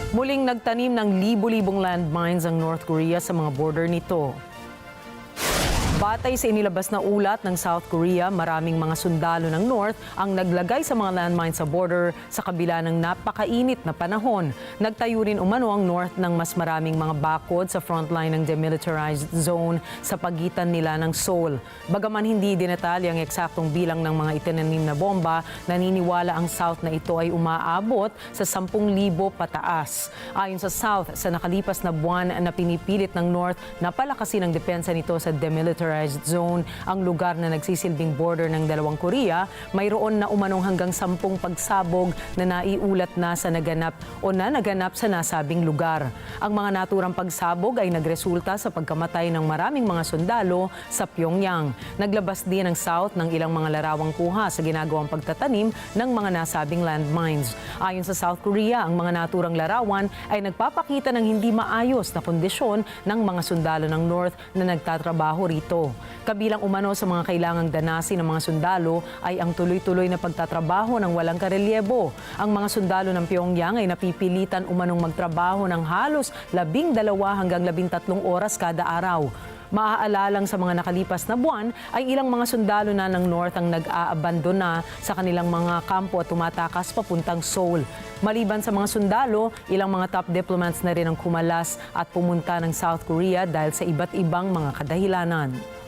Muling nagtanim ng libo-libong landmines ang North Korea sa mga border nito. Batay sa inilabas na ulat ng South Korea, maraming mga sundalo ng North ang naglagay sa mga landmines sa border sa kabila ng napakainit na panahon. Nagtayo rin umano ang North ng mas maraming mga bakod sa frontline ng demilitarized zone sa pagitan nila ng Seoul. Bagaman hindi dinatali ang eksaktong bilang ng mga itinanim na bomba, naniniwala ang South na ito ay umaabot sa 10,000 pataas. Ayon sa South, sa nakalipas na buwan na pinipilit ng North na palakasin ang depensa nito sa demilitarized zone, ang lugar na nagsisilbing border ng dalawang Korea, mayroon na umanong hanggang 10 pagsabog na naiulat na sa naganap sa nasabing lugar. Ang mga naturang pagsabog ay nagresulta sa pagkamatay ng maraming mga sundalo sa Pyongyang. Naglabas din ang South ng ilang mga larawang kuha sa ginagawang pagtatanim ng mga nasabing landmines. Ayon sa South Korea, ang mga naturang larawan ay nagpapakita ng hindi maayos na kondisyon ng mga sundalo ng North na nagtatrabaho rito. Kabilang umano sa mga kailangang danasin ng mga sundalo ay ang tuloy-tuloy na pagtatrabaho ng walang karelyebo. Ang mga sundalo ng Pyongyang ay napipilitan umanong magtrabaho ng halos 12 hanggang 13 oras kada araw. Maaalalang sa mga nakalipas na buwan ay ilang mga sundalo na ng North ang nag-aabandona sa kanilang mga kampo at tumatakas papuntang Seoul. Maliban sa mga sundalo, ilang mga top diplomats na rin ang kumalas at pumunta ng South Korea dahil sa iba't ibang mga kadahilanan.